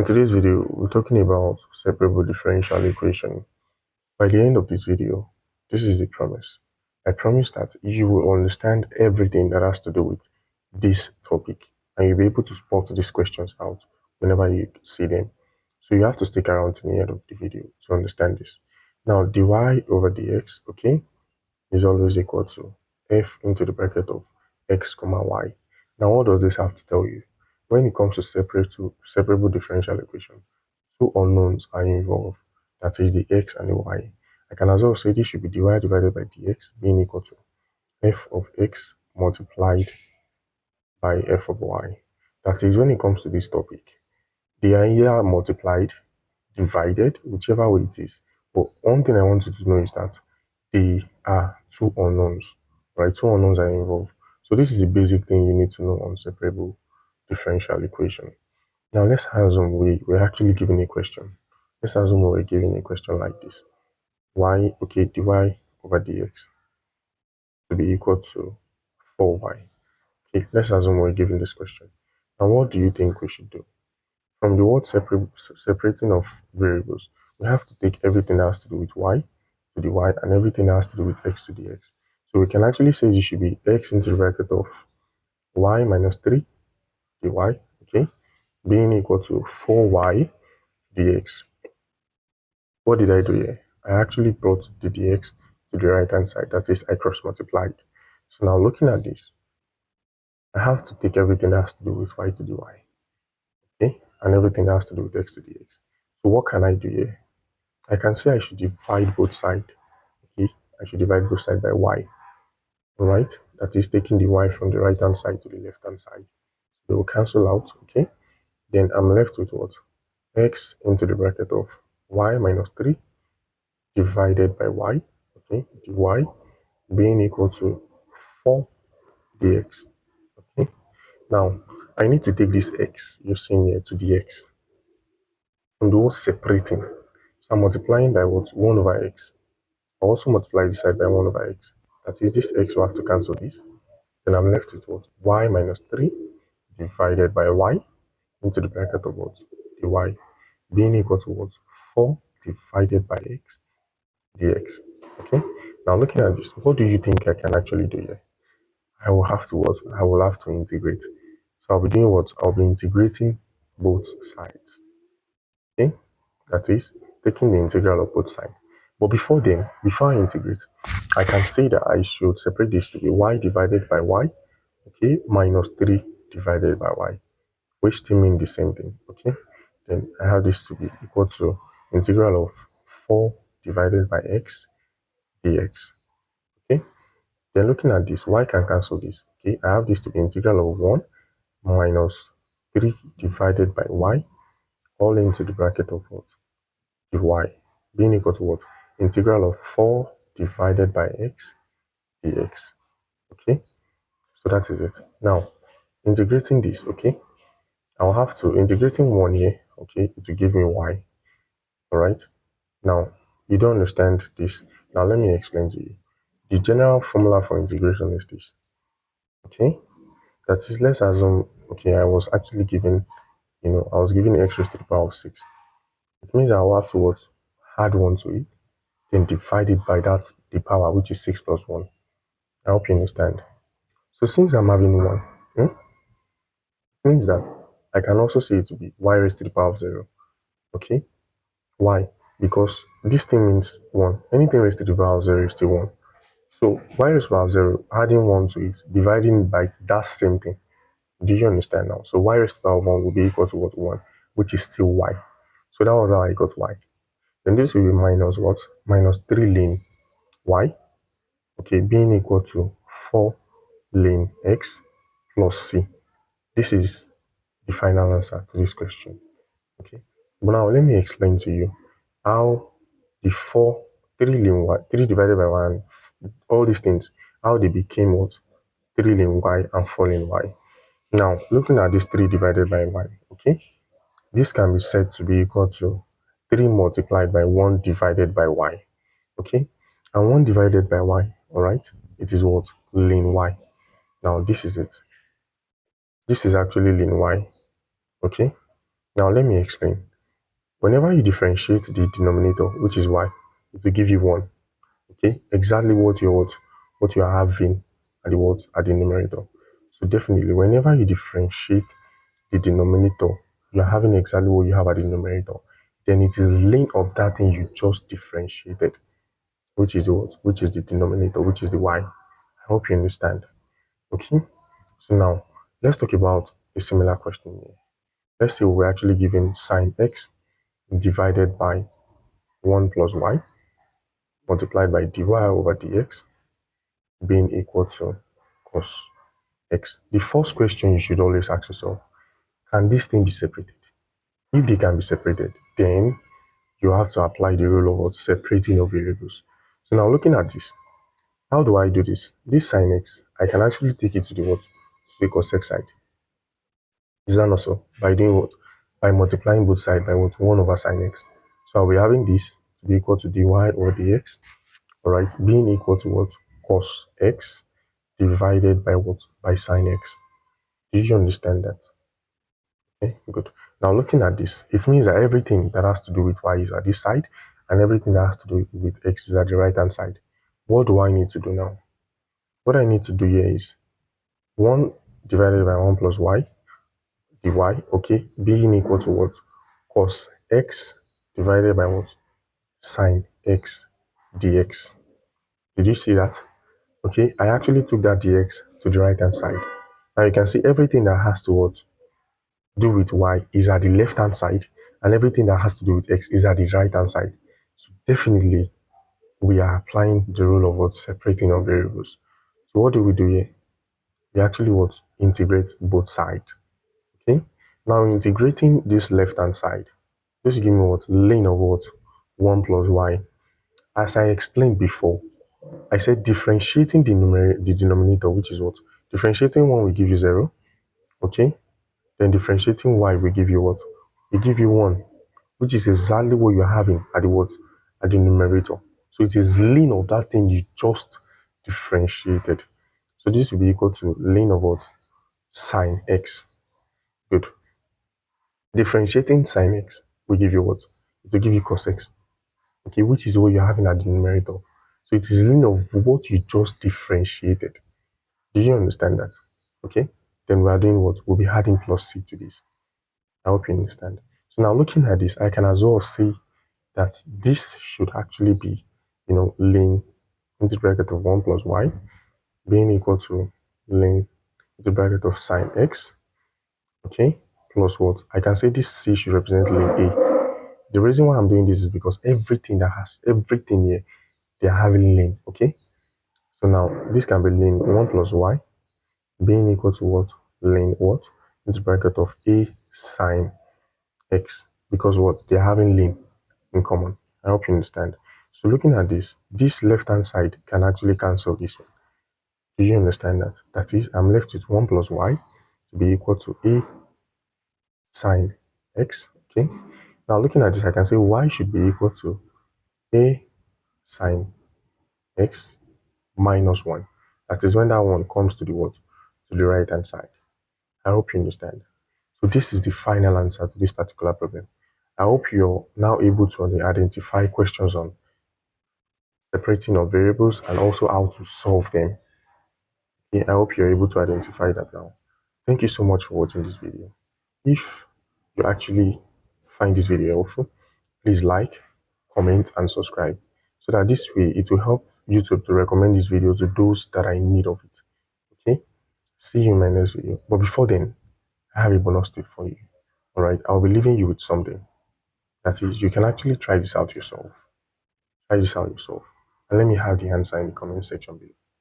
In today's video, we're talking about separable differential equation. By the end of this video, this is the promise. I promise that you will understand everything that has to do with this topic, and you'll be able to spot these questions out whenever you see them. So you have to stick around to the end of the video to understand this. Now, dy over dx, okay, is always equal to f into the bracket of x comma y. Now, what does this have to tell you? When it comes to separable differential equation, two unknowns are involved, that is the x and the y. I can as well say this should be dy divided by dx being equal to f of x multiplied by f of y. That is, when it comes to this topic, they are either multiplied, divided, whichever way it is. But one thing I want you to know is that they are two unknowns, right? Two unknowns are involved. So this is the basic thing you need to know on separable differential equation. Now let's assume we're actually given a question. Let's assume we're given a question like this. Y, okay, dy over dx to be equal to 4y. Okay, let's assume we're given this question. Now what do you think we should do? From the word separating of variables, we have to take everything that has to do with y to the y and everything that has to do with x to the x. So we can actually say this should be x into the bracket of y minus 3 dy, okay, being equal to 4y dx. What did I do here? I actually brought the dx to the right hand side, that is, I cross multiplied. So now looking at this, I have to take everything that has to do with y to the y, okay, and everything that has to do with x to the x. So what can I do here? I can say I should divide both sides, okay, I should divide both sides by y, alright, that is taking the y from the right hand side to the left hand side. They will cancel out, okay, then I'm left with what? X into the bracket of y minus 3 divided by y, okay, dy being equal to 4 dx, okay. Now, I need to take this x you're seeing here to the x, and those separating. So I'm multiplying by what? 1 over x. I also multiply this side by 1 over x. That is, this x will have to cancel this. Then I'm left with what? Y minus 3 divided by y into the bracket of what? Dy being equal to what? 4 divided by x dx. Okay. Now looking at this, what do you think I can actually do here? I will have to what? I will have to integrate. So I'll be doing what? I'll be integrating both sides. Okay. That is taking the integral of both sides. But before then, before I integrate, I can say that I should separate this to be y divided by y, okay, minus 3 divided by y, which still mean the same thing, okay. Then I have this to be equal to integral of 4 divided by x dx, okay. Then looking at this, y can cancel this, okay. I have this to be integral of 1 minus 3 divided by y, all into the bracket of what? Dy being equal to what? Integral of 4 divided by x dx, okay. So that is it. Now integrating this, okay, I'll have to integrating 1 here, okay, to give me y, all right. Now you don't understand this. Now let me explain to you. The general formula for integration is this, okay. That is, let's assume, okay, I was actually given, I was given x raised to the power of 6. It means I will have to what? Add 1 to it, then divide it by that, the power, which is 6 plus 1. I hope you understand. So since I'm having 1, it means that I can also say it to be y raised to the power of 0. Okay? Why? Because this thing means 1. Anything raised to the power of 0 is still 1. So y raised to the power of 0, adding 1 to it, dividing by that same thing. Do you understand now? So y raised to the power of 1 will be equal to what? 1, which is still y. So that was how I got y. Then this will be minus what? Minus 3 ln y, okay, being equal to 4 ln x plus c. This is the final answer to this question, okay. But now let me explain to you how the 3 ln y, 3 divided by 1, all these things, how they became what? 3 ln y and 4 ln y. Now, looking at this 3 divided by y, okay, this can be said to be equal to 3 multiplied by 1 divided by y, okay, and 1 divided by y, all right, it is what? Ln y. Now this is it. This is actually ln y, okay. Now let me explain. Whenever you differentiate the denominator, which is y, it will give you 1. Okay, exactly what you are having at the numerator. So definitely, whenever you differentiate the denominator, you are having exactly what you have at the numerator. Then it is ln of that thing you just differentiated, which is what? Which is the denominator, which is the y. I hope you understand. Okay. So now let's talk about a similar question here. Let's say we're actually given sine x divided by 1 plus y multiplied by dy over dx being equal to cos x. The first question you should always ask yourself, can this thing be separated? If they can be separated, then you have to apply the rule of what? Separating of variables. So now looking at this, how do I do this? This sine x, I can actually take it to the what? To the cos x side. Is that not so? By doing what? By multiplying both sides by what? 1 over sine x. So I'll be having this to be equal to dy over dx, alright, being equal to what? Cos x divided by what? By sine x. Do you understand that? Okay, good. Now looking at this, it means that everything that has to do with y is at this side, and everything that has to do with x is at the right hand side. What do I need to do now? What I need to do here is 1 divided by 1 plus y dy, okay, being equal to what? Cos x divided by what? Sine x dx. Did you see that? Okay, I actually took that dx to the right hand side. Now you can see everything that has to what? Do with y is at the left hand side, and everything that has to do with x is at the right hand side. So definitely we are applying the rule of what? Separating of variables. So what do we do here? We actually what? Integrate both sides. Okay, now integrating this left hand side, just give me what? Ln of what? 1 plus y. As I explained before, I said differentiating the denominator, which is what? Differentiating 1 will give you 0. Okay, then differentiating y will give you what? Will give you 1, which is exactly what you're having at the what? At the numerator. So it is ln of that thing you just differentiated. So this will be equal to ln of what? Sine x. Good. Differentiating sine x will give you what? It will give you cos x. Okay, which is what you're having at the numerator. So it is ln of what you just differentiated. Do you understand that? Okay. Then we are doing what? We'll be adding plus c to this. I hope you understand. So now looking at this, I can as well say that this should actually be, ln into the bracket of 1 plus y being equal to ln into the bracket of sine x, okay, plus what? I can say this c should represent ln a. The reason why I'm doing this is because everything here, they are having ln, okay? So now this can be ln 1 plus y being equal to what? Ln what? Into the bracket of a sine x, because what? They are having ln in common. I hope you understand. So looking at this left hand side can actually cancel this one. Do you understand that? That is, I'm left with 1 plus y to be equal to a sine x. Okay. Now looking at this, I can say y should be equal to a sine x minus 1. That is when that one comes to the what? To the right hand side. I hope you understand. So this is the final answer to this particular problem. I hope you're now able to identify questions on separating of variables and also how to solve them. Okay, I hope you're able to identify that now. Thank you so much for watching this video. If you actually find this video helpful, please like, comment, and subscribe so that this way it will help YouTube to recommend this video to those that are in need of it. Okay, see you in my next video. But before then, I have a bonus tip for you. All right, I'll be leaving you with something. That is, you can actually try this out yourself. Try this out yourself. And let me have the answer in the comment section below.